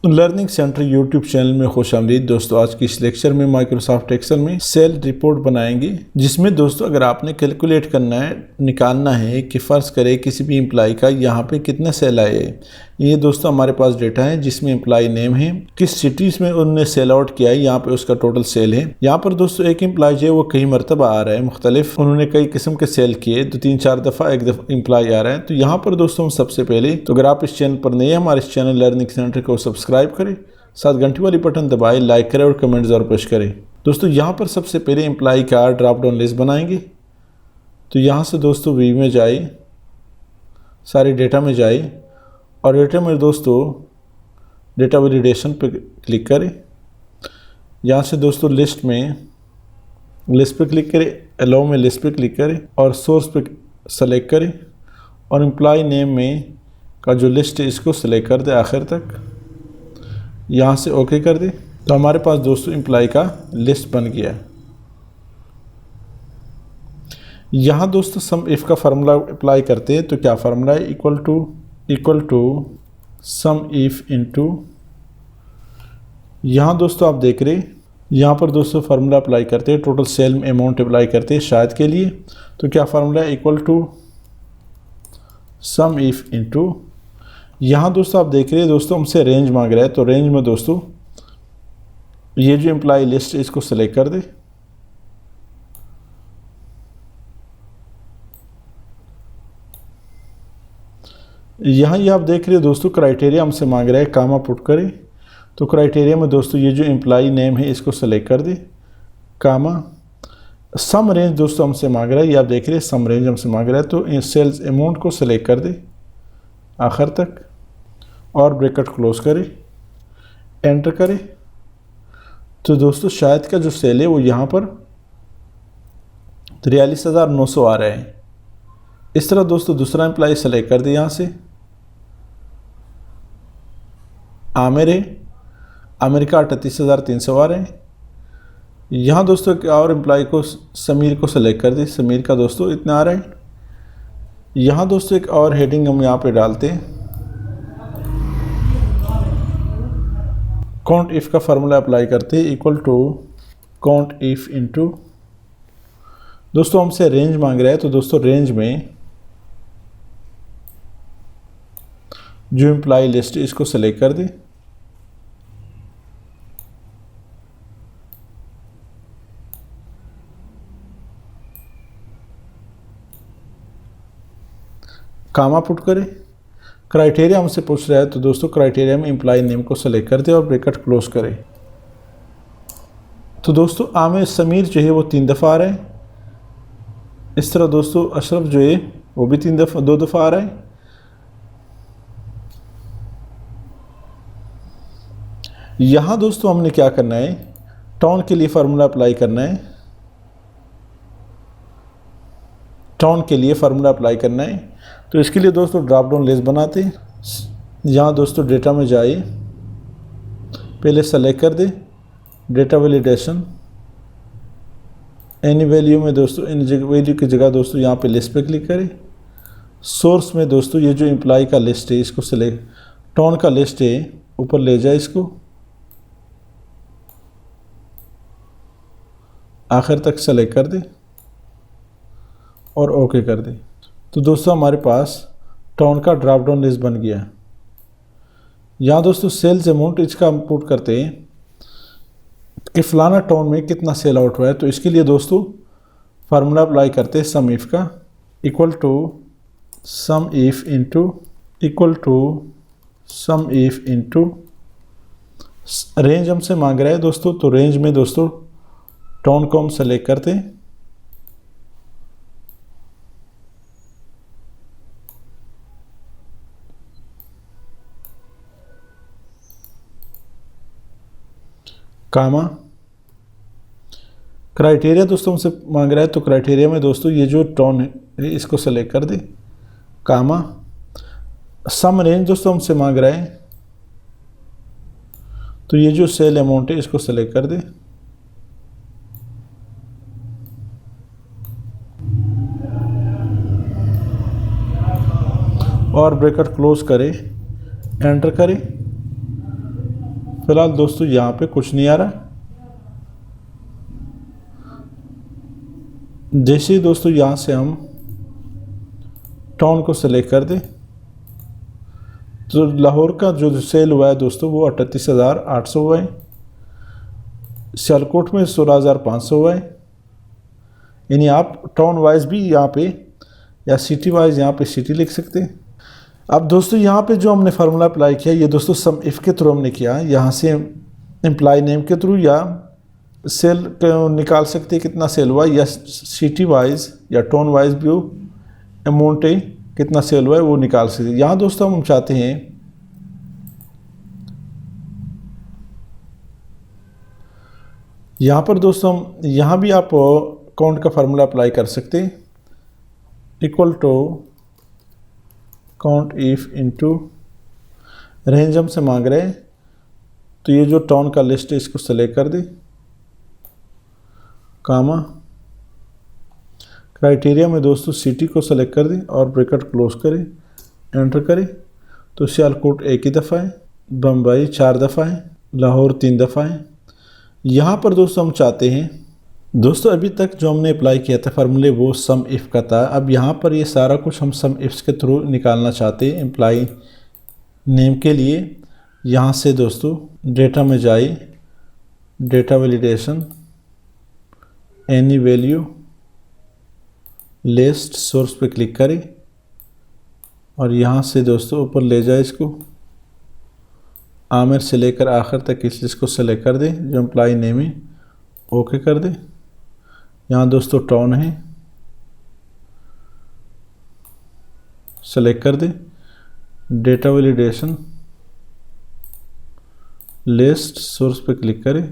Learning centre YouTube channel में खुशामदीद दोस्तों। आज की इस लेक्चर में माइक्रोसॉफ्ट एक्सेल में सेल रिपोर्ट बनाएंगे, जिसमें दोस्तों अगर आपने कैलकुलेट करना है, निकालना है कि फ़र्ज़ करें किसी भी एम्प्लाई का यहाँ पे कितने सेल आए। ये दोस्तों हमारे पास डेटा है जिसमें एम्प्लाई नेम है, किस सिटीज़ में उन्होंने सेल आउट किया है, यहाँ पे उसका टोटल सेल है। यहाँ पर दोस्तों एक एम्प्लाई जो है वो कई मरतबा आ रहा है, मुख्तलिफ उन्होंने कई किस्म के सेल किए, तो 3-4 दफ़ा एक दफ़ा एम्प्लाई आ रहा है। तो यहाँ पर दोस्तों हम सबसे पहले, तो अगर आप इस चैनल पर नए हैं, हमारे इस चैनल लर्निंग सेंटर को सब्सक्राइब करें, साथ घंटी वाली बटन दबाएं, लाइक करें और कमेंट ज़रूर पुश करें। दोस्तों यहाँ पर सबसे पहले एम्प्लाई का ड्रॉप डाउन लिस्ट बनाएंगे। तो यहाँ से दोस्तों व्यू में जाए, सारे डेटा में जाए और डेटा में दोस्तों डेटा वैलिडेशन पे क्लिक करें। यहाँ से दोस्तों लिस्ट पे क्लिक करें, अलाउ में लिस्ट पे क्लिक करें और सोर्स पे सेलेक्ट करें और एम्प्लाई नेम में का जो लिस्ट है इसको सेलेक्ट कर दें आखिर तक। यहाँ से ओके कर दें। तो हमारे पास दोस्तों एम्प्लाई का लिस्ट बन गया है। यहाँ दोस्तों सम इफ़ का फार्मूला अप्लाई करते हैं। तो क्या फार्मूला है? Equal to sum if into, यहाँ दोस्तों आप देख रहे हैं, यहाँ पर दोस्तों फार्मूला अप्लाई करते हैं, टोटल सेल अमाउंट अप्लाई करते हैं शायद के लिए। तो क्या फार्मूला है? Equal to sum if into, यहाँ दोस्तों आप देख रहे हैं दोस्तों हमसे रेंज मांग रहा है। तो रेंज में दोस्तों ये जो एम्प्लाई लिस्ट है इसको सेलेक्ट कर दे। यहाँ ये आप देख रहे हो दोस्तों क्राइटेरिया हमसे मांग रहा है, कामा पुट करें। तो क्राइटेरिया में दोस्तों ये जो एम्प्लाई नेम है इसको सेलेक्ट कर दे, कामा सम रेंज दोस्तों हमसे मांग रहा है, ये आप देख रहे हैं सम रेंज हमसे मांग रहा है। तो सेल्स अमाउंट को सेलेक्ट कर दे आखिर तक और ब्रैकेट क्लोज करें, एंटर करें। तो दोस्तों शायद का जो सेल है वो यहाँ पर 43,900 आ रहा है। इस तरह दोस्तों दूसरा एम्प्लाई सेलेक्ट कर दे, यहाँ से आमिर है, आमिर का 38,300 आ रहे हैं। यहाँ दोस्तों एक और एम्प्लाई को समीर को सेलेक्ट कर दे, समीर का दोस्तों इतना आ रहा है। यहाँ दोस्तों एक और हेडिंग हम यहाँ पे डालते हैं, काउंट इफ़ का फार्मूला अप्लाई करते हैं, equal to count if into, दोस्तों हमसे रेंज मांग रहा है। तो दोस्तों रेंज में जो एम्प्लाई लिस्ट है इसको सेलेक्ट कर दे, कामा पुट करें। क्राइटेरिया हमसे पूछ रहा है तो दोस्तों क्राइटेरिया में एम्प्लाई नेम को सेलेक्ट कर दे और ब्रैकेट क्लोज करें। तो दोस्तों आमिर समीर जो है वो 3 दफ़ा आ रहा है। इस तरह दोस्तों अशरफ जो है वो भी 2 दफ़ा आ रहा है। यहाँ दोस्तों हमने क्या करना है, टाउन के लिए फार्मूला अप्लाई करना है, टाउन के लिए फार्मूला अप्लाई करना है। तो इसके लिए दोस्तों ड्रॉप डाउन लिस्ट बनाते हैं। यहाँ दोस्तों डेटा में जाए, पहले सेलेक्ट कर दे डेटा वैलिडेशन, एनी वैल्यू में दोस्तों इन वैल्यू की जगह दोस्तों यहाँ पे लिस्ट पे क्लिक करें। सोर्स में दोस्तों ये जो एम्प्लाई का लिस्ट है इसको सेलेक्ट, टाउन का लिस्ट है ऊपर ले जाए, इसको आखिर तक सेलेक्ट कर दे और ओके कर दे। तो दोस्तों हमारे पास टाउन का ड्रॉप डाउन लिस्ट बन गया। यहाँ दोस्तों सेल्स अमाउंट इसका पुट करते हैं कि फ़लाना टाउन में कितना सेल आउट हुआ है। तो इसके लिए दोस्तों फार्मूला अप्लाई करते हैं सम इफ़ का, equal to sum if into, equal to sum if into, range हमसे मांग रहा है दोस्तों। तो रेंज में दोस्तों टाउन को हम सेलेक्ट करते हैं, कामा क्राइटेरिया दोस्तों हमसे मांग रहा है। तो क्राइटेरिया में दोस्तों ये जो टाउन है इसको सेलेक्ट कर दे, कामा सम रेंज दोस्तों हमसे मांग रहा है। तो ये जो सेल अमाउंट है इसको सेलेक्ट कर दे और ब्रैकेट क्लोज करें, एंटर करें फिलहाल दोस्तों यहाँ पे कुछ नहीं आ रहा। जैसे ही दोस्तों यहाँ से हम टाउन को सेलेक्ट कर दें तो लाहौर का जो सेल हुआ है दोस्तों वो 38,800 हुआ है। सियालकोट में 16,500 हुआ है। यानी आप टाउन वाइज भी यहाँ पे या सिटी वाइज यहाँ पे सिटी लिख सकते हैं। अब दोस्तों यहाँ पे जो हमने फार्मूला अप्लाई किया ये दोस्तों सम इफ़ के थ्रू हमने किया। यहाँ से एम्प्लॉय नेम के थ्रू या सेल निकाल सकते हैं कितना सेल हुआ, या सिटी वाइज या टाउन वाइज भी अमाउंट है कितना सेल हुआ है वो निकाल सकते हैं। यहाँ दोस्तों हम चाहते हैं यहाँ पर दोस्तों हम यहाँ भी आप काउंट का फार्मूला अप्लाई कर सकते हैं। Equal to count if into range हमसे मांग रहे हैं तो ये जो टाउन का लिस्ट है इसको सेलेक्ट कर दे, कामा क्राइटेरिया में दोस्तों सिटी को सेलेक्ट कर दें और ब्रैकेट क्लोज करें, एंटर करें। तो सियालकोट एक ही दफ़ा है, बम्बई 4 दफ़ा है, लाहौर 3 दफ़ा है। यहाँ पर दोस्तों हम चाहते हैं दोस्तों अभी तक जो हमने अप्लाई किया था फार्मूले वो सम इफ़ का था। अब यहाँ पर ये सारा कुछ हम सम इफ्स के थ्रू निकालना चाहते हैं एम्प्लॉय नेम के लिए। यहाँ से दोस्तों डेटा में जाए, data validation, any value, list, source पे क्लिक करें और यहाँ से दोस्तों ऊपर ले जाए इसको, आमिर से लेकर आखिर तक इस लिस्ट को सेलेक्ट कर दें जो एम्प्लॉय नेम है, ओके कर दें। यहाँ दोस्तों टाउन है, सेलेक्ट कर दें, डेटा वैलिडेशन, लिस्ट, सोर्स पे क्लिक करें,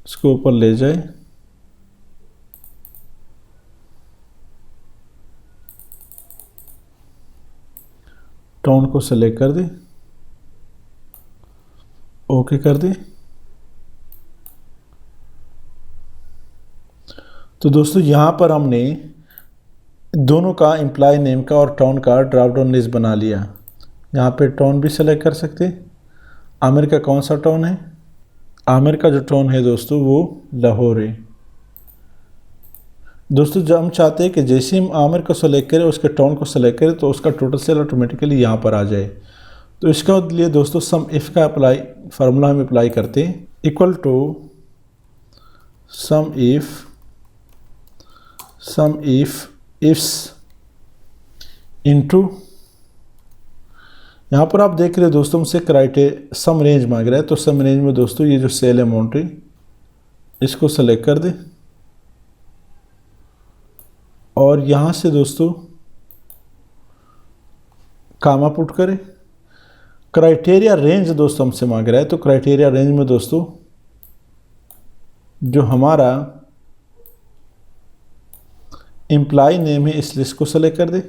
इसको ऊपर ले जाए, टाउन को सेलेक्ट कर दें, ओके कर दें। तो दोस्तों यहाँ पर हमने दोनों का एम्प्लॉय नेम का और टाउन का ड्रॉप डाउन लिस्ट बना लिया। यहाँ पे टाउन भी सेलेक्ट कर सकते। आमिर का कौन सा टाउन है? आमिर का जो टाउन है दोस्तों वो लाहौर है। दोस्तों जब हम चाहते हैं कि जैसे हम आमिर को सेलेक्ट करें उसके टाउन को सेलेक्ट करें तो उसका टोटल सेल ऑटोमेटिकली यहाँ पर आ जाए। तो इसका लिए दोस्तों सम इफ़ का फार्मूला हम अप्लाई करते हैं। Equal to sum if ifs into, यहाँ पर आप देख रहे हैं दोस्तों हमसे सम रेंज मांग रहा है। तो सम रेंज में दोस्तों ये जो सेल अमाउंट है इसको सेलेक्ट कर दे और यहाँ से दोस्तों कामा पुट करें। क्राइटेरिया रेंज दोस्तों हमसे मांग रहा है। तो क्राइटेरिया रेंज में दोस्तों जो हमारा एम्प्लॉय नेम है इस लिस्ट को सेलेक्ट कर दे,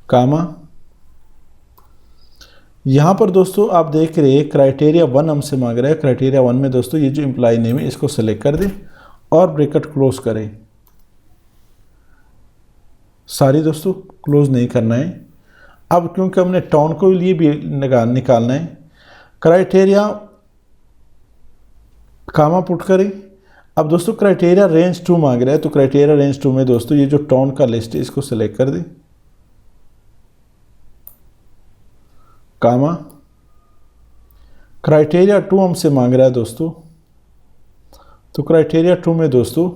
कामा। यहाँ पर दोस्तों आप देख रहे हैं क्राइटेरिया 1 हमसे मांग रहा है। क्राइटेरिया 1 में दोस्तों ये जो एम्प्लॉय नेम है इसको सेलेक्ट कर दे और ब्रैकेट क्लोज करें। सारी दोस्तों क्लोज नहीं करना है। अब क्योंकि हमने टाउन को लिए भी निकालना है, क्राइटेरिया कामा पुट करें। अब दोस्तों क्राइटेरिया रेंज 2 मांग रहा है। तो क्राइटेरिया रेंज 2 में दोस्तों ये जो टाउन का लिस्ट है इसको सेलेक्ट कर दें, कामा। क्राइटेरिया 2 हमसे मांग रहा है दोस्तों। तो क्राइटेरिया 2 में दोस्तों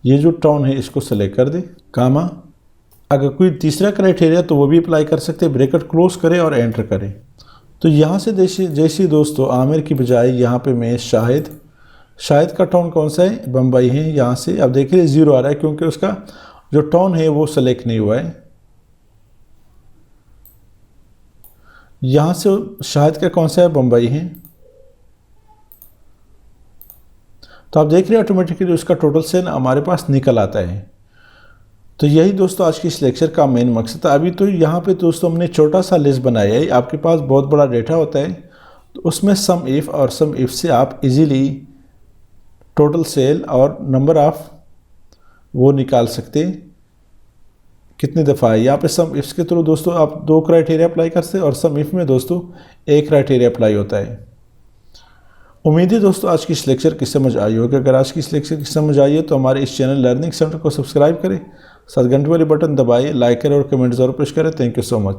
ये जो टाउन है इसको सेलेक्ट कर दें, कामा। अगर कोई तीसरा क्राइटेरिया तो वो भी अप्लाई कर सकते हैं। ब्रैकेट क्लोज करें और एंटर करें। तो यहाँ से जैसे दोस्तों आमिर की बजाय यहाँ पे मैं शाहिद का टाउन कौन सा है? बम्बई है। यहाँ से अब देखिए 0 आ रहा है क्योंकि उसका जो टाउन है वो सेलेक्ट नहीं हुआ है। यहाँ से शाहिद का कौन सा है? बम्बई है। तो आप देख रहे हैं ऑटोमेटिकली उसका टोटल सेल हमारे पास निकल आता है। तो यही दोस्तों आज की इस लेक्चर का मेन मकसद था। अभी तो यहाँ पे दोस्तों हमने छोटा सा लिस्ट बनाया है। आपके पास बहुत बड़ा डेटा होता है तो उसमें सम इफ़ और सम इफ़ से आप इजीली टोटल सेल और नंबर ऑफ वो निकाल सकते हैं कितनी दफ़ा है। यहाँ पे सम इफ्स के थ्रू दोस्तों आप 2 क्राइटेरिया अप्लाई कर सकते हैं और सम इफ में दोस्तों 1 क्राइटेरिया अप्लाई होता है। उम्मीद है दोस्तों आज की इस लेक्चर की समझ आई होगी। अगर आज की इस लेक्चर की समझ आई है तो हमारे इस चैनल लर्निंग सेंटर को सब्सक्राइब करें, साथ घंटे वाली बटन दबाइए, लाइक करें और कमेंट जरूर पेश करें। Thank you so much.